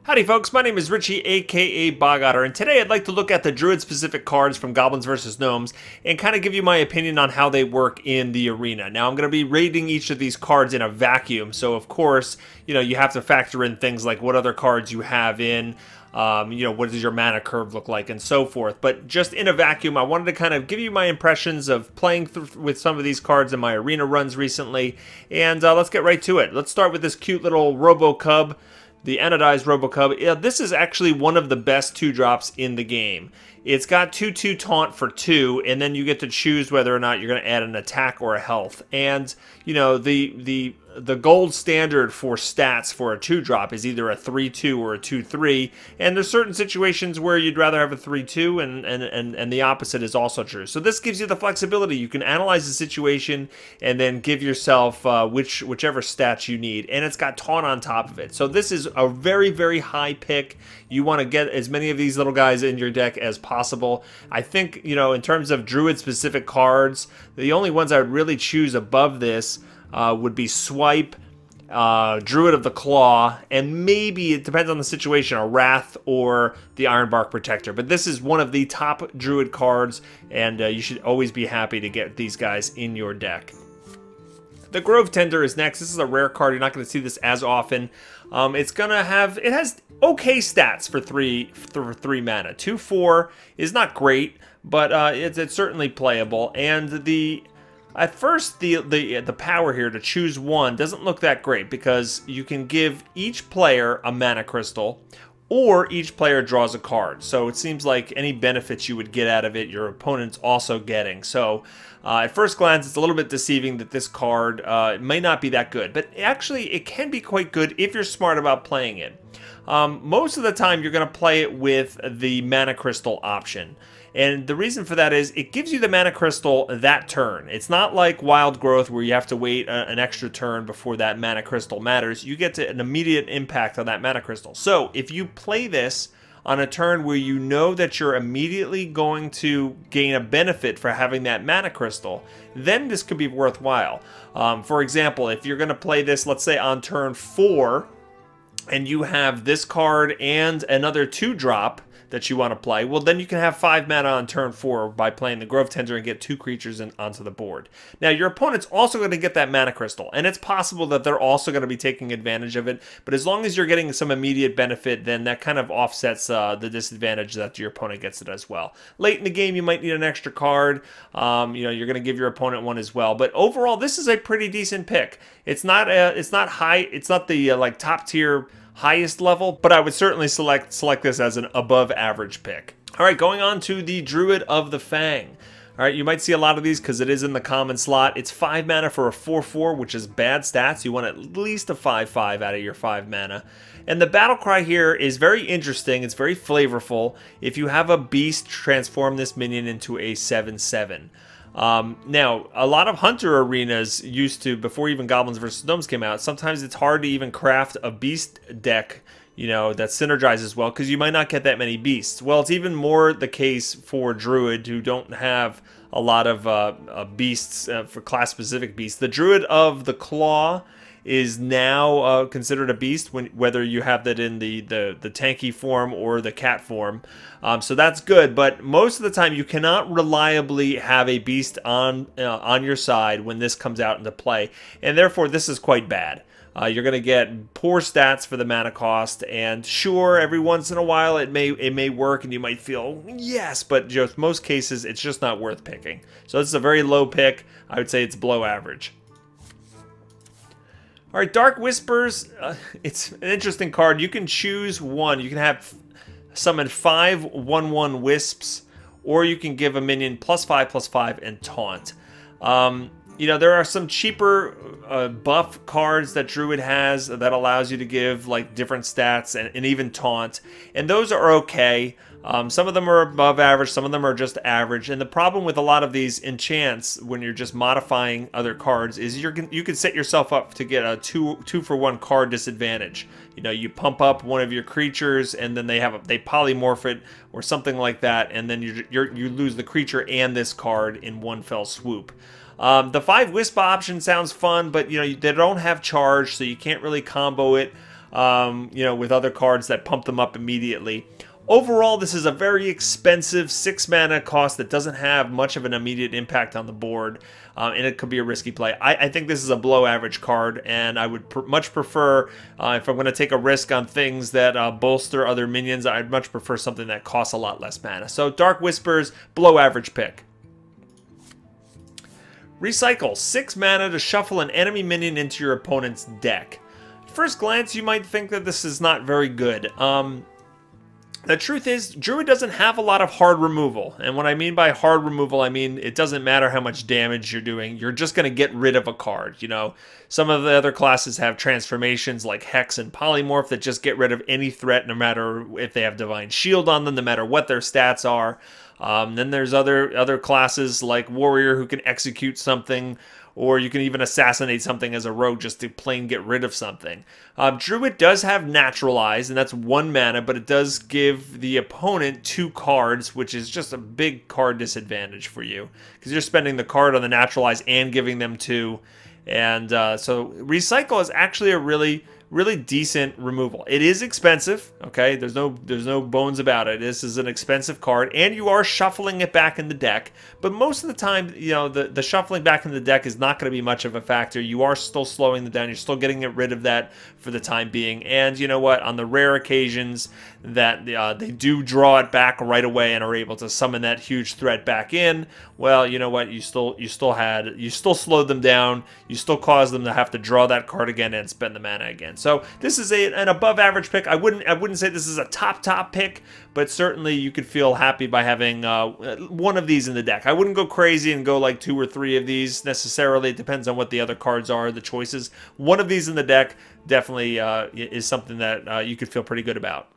Howdy folks, my name is Richie aka Otter, and today I'd like to look at the Druid specific cards from Goblins vs. Gnomes and kind of give you my opinion on how they work in the arena. Now I'm going to be rating each of these cards in a vacuum, so of course, you have to factor in things like what other cards you have in, what does your mana curve look like and so forth. But just in a vacuum, I wanted to kind of give you my impressions of playing with some of these cards in my arena runs recently, and let's get right to it. Let's start with this cute little Robo-Cub. The anodized Robocub. Yeah, this is actually one of the best 2-drops in the game. It's got 2/2 taunt for 2, and then you get to choose whether or not you're going to add an attack or a health. And the gold standard for stats for a 2-drop is either a 3/2 or a 2/3. And there's certain situations where you'd rather have a 3/2, and the opposite is also true. So this gives you the flexibility. You can analyze the situation and then give yourself whichever stats you need. And it's got taunt on top of it. So this is a very, very high pick. You want to get as many of these little guys in your deck as possible. I think, in terms of Druid specific cards, the only ones I would really choose above this would be Swipe, Druid of the Claw, and maybe, it depends on the situation, a Wrath or the Ironbark Protector. But this is one of the top Druid cards, and you should always be happy to get these guys in your deck. The Grove Tender is next. This is a rare card. You're not going to see this as often. It has okay stats for three mana. 2/4 is not great, but it's certainly playable. And at first, the power here to choose one doesn't look that great, because you can give each player a mana crystal, or each player draws a card. So it seems like any benefits you would get out of it, your opponent's also getting. So at first glance, it's a little bit deceiving that this card may not be that good. But actually, it can be quite good if you're smart about playing it. Most of the time, you're going to play it with the mana crystal option. And the reason for that is it gives you the mana crystal that turn. It's not like Wild Growth where you have to wait an extra turn before that mana crystal matters. You get an immediate impact on that mana crystal. So if you play this on a turn where you know that you're immediately going to gain a benefit for having that mana crystal, then this could be worthwhile. For example, if you're going to play this, let's say on turn 4, and you have this card and another 2-drop that you want to play, well, then you can have 5 mana on turn 4 by playing the Grove Tender and get 2 creatures onto the board. Now, your opponent's also going to get that mana crystal, and it's possible that they're also going to be taking advantage of it, but as long as you're getting some immediate benefit, then that kind of offsets the disadvantage that your opponent gets it as well. Late in the game, you might need an extra card. You're going to give your opponent one as well, but overall, this is a pretty decent pick. It's not high. It's not the like top tier highest level, but I would certainly select this as an above average pick. All right, going on to the Druid of the Fang. All right, you might see a lot of these because it is in the common slot. It's 5 mana for a 4/4, which is bad stats. You want at least a 5/5 out of your 5 mana. And the battle cry here is very interesting. It's very flavorful. If you have a beast, transform this minion into a 7/7. Now, a lot of Hunter arenas used to, before even Goblins vs. Gnomes came out, sometimes it's hard to even craft a beast deck, that synergizes well, because you might not get that many beasts. Well, it's even more the case for Druid, who don't have a lot of beasts, for class-specific beasts. The Druid of the Claw is now considered a beast, whether you have that in the tanky form or the cat form. So that's good, but most of the time you cannot reliably have a beast on your side when this comes out into play, and therefore this is quite bad. You're going to get poor stats for the mana cost, and sure, every once in a while it may work, and you might feel yes, but just most cases it's just not worth picking. So this is a very low pick. I would say it's below average. All right, Dark Whispers, it's an interesting card. You can choose one. You can have summon 5 1/1 Wisps, or you can give a minion +5/+5 and taunt. There are some cheaper buff cards that Druid has that allows you to give like different stats and even taunt, and those are okay. Some of them are above average, some of them are just average, and the problem with a lot of these enchants when you're just modifying other cards is you can set yourself up to get a 2-for-1 card disadvantage. You pump up one of your creatures and then they polymorph it or something like that, and then you lose the creature and this card in one fell swoop. The 5 Wisp option sounds fun, but they don't have charge, so you can't really combo it. you know, with other cards that pump them up immediately. Overall, this is a very expensive 6 mana cost that doesn't have much of an immediate impact on the board, and it could be a risky play. I think this is a below average card, and I would much prefer, if I'm going to take a risk on things that bolster other minions, I'd much prefer something that costs a lot less mana. So Dark Whispers, below average pick. Recycle 6 mana to shuffle an enemy minion into your opponent's deck. At first glance, you might think that this is not very good. The truth is, Druid doesn't have a lot of hard removal. And what I mean by hard removal, I mean it doesn't matter how much damage you're doing. You're just going to get rid of a card. You know, some of the other classes have transformations like Hex and Polymorph that just get rid of any threat, no matter if they have Divine Shield on them, no matter what their stats are. Then there's other classes like Warrior who can execute something, or you can even assassinate something as a rogue just to plain get rid of something. Druid does have Naturalize, and that's 1 mana, but it does give the opponent 2 cards, which is just a big card disadvantage for you, because you're spending the card on the Naturalize and giving them 2. And so Recycle is actually a really decent removal. It is expensive, okay? There's no bones about it. This is an expensive card, and you are shuffling it back in the deck. But most of the time, you know, the shuffling back in the deck is not going to be much of a factor. You are still slowing them down. You're still getting rid of that for the time being. And you know what? On the rare occasions that they do draw it back right away and are able to summon that huge threat back in, well, you know what? You still slowed them down. You still caused them to have to draw that card again and spend the mana again. So this is an above average pick. I wouldn't say this is a top pick, but certainly you could feel happy by having one of these in the deck. I wouldn't go crazy and go like 2 or 3 of these necessarily. It depends on what the other cards are, the choices. One of these in the deck definitely is something that you could feel pretty good about.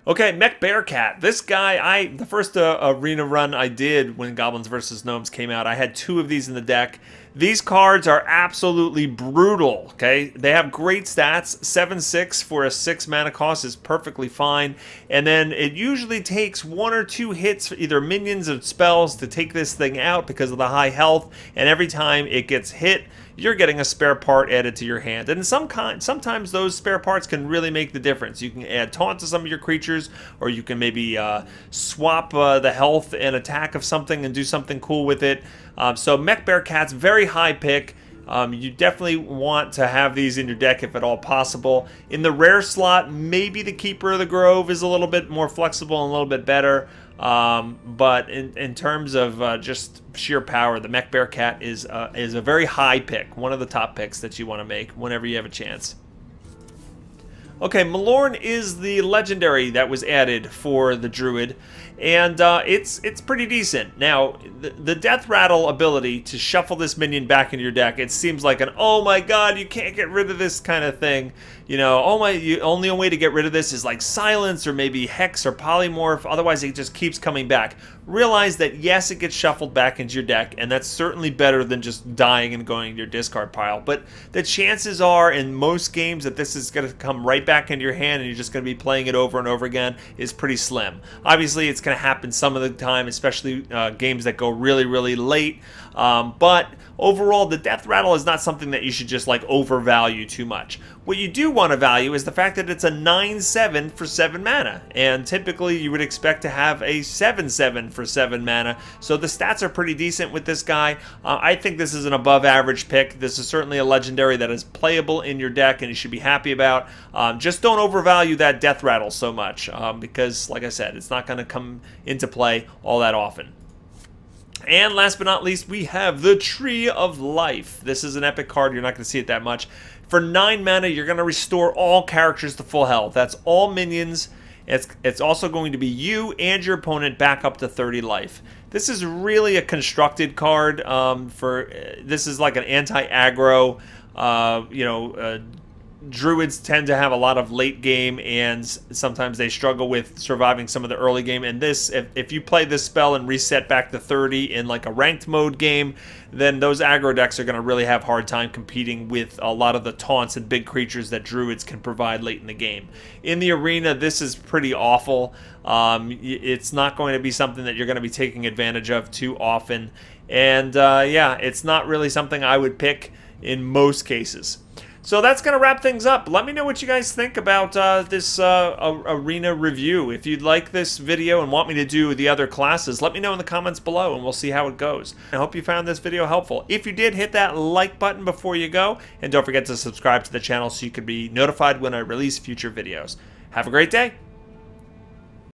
Okay, Mech Bearcat. This guy, the first arena run I did when Goblins vs. Gnomes came out, I had 2 of these in the deck. These cards are absolutely brutal, okay? They have great stats. 7/6 for a 6 mana cost is perfectly fine. And then it usually takes 1 or 2 hits, either minions or spells, to take this thing out because of the high health. And every time it gets hit, you're getting a spare part added to your hand. And sometimes those spare parts can really make the difference. You can add taunt to some of your creatures, or you can maybe swap the health and attack of something and do something cool with it. So Mech Bearcat's very high pick. You definitely want to have these in your deck if at all possible. In the rare slot, maybe the Keeper of the Grove is a little bit more flexible and a little bit better. But in terms of just sheer power, the Mech Bearcat is a very high pick, one of the top picks that you want to make whenever you have a chance. Okay, Malorn is the legendary that was added for the Druid, and it's pretty decent. Now, the Death Rattle ability to shuffle this minion back into your deck, it seems like an, oh my god, you can't get rid of this kind of thing. You know, only way to get rid of this is like Silence or maybe Hex or Polymorph, otherwise it just keeps coming back. Realize that yes, it gets shuffled back into your deck, and that's certainly better than just dying and going to your discard pile. But the chances are in most games that this is going to come right back into your hand and you're just going to be playing it over and over again is pretty slim. Obviously, it's going to happen some of the time, especially games that go really late. But overall, the Death Rattle is not something that you should just like overvalue too much. What you do want to value is the fact that it's a 9/7 for 7 mana, and typically you would expect to have a 7/7 for 7 mana, so the stats are pretty decent with this guy. I think this is an above average pick. This is certainly a legendary that is playable in your deck and you should be happy about. Just don't overvalue that Death Rattle so much, because like I said, it's not going to come into play all that often. And last but not least, we have the Tree of Life. This is an epic card. You're not going to see it that much. For 9 mana, you're going to restore all characters to full health. That's all minions. It's also going to be you and your opponent back up to 30 life. This is really a constructed card. This is like an anti-aggro, Druids tend to have a lot of late game, and sometimes they struggle with surviving some of the early game. And this, if you play this spell and reset back to 30 in like a ranked mode game, then those aggro decks are going to really have a hard time competing with a lot of the taunts and big creatures that Druids can provide late in the game. In the arena, this is pretty awful. It's not going to be something that you're going to be taking advantage of too often. And yeah, it's not really something I would pick in most cases. So that's going to wrap things up. Let me know what you guys think about this arena review. If you'd like this video and want me to do the other classes, let me know in the comments below and we'll see how it goes. I hope you found this video helpful. If you did, hit that like button before you go, and don't forget to subscribe to the channel so you can be notified when I release future videos. Have a great day.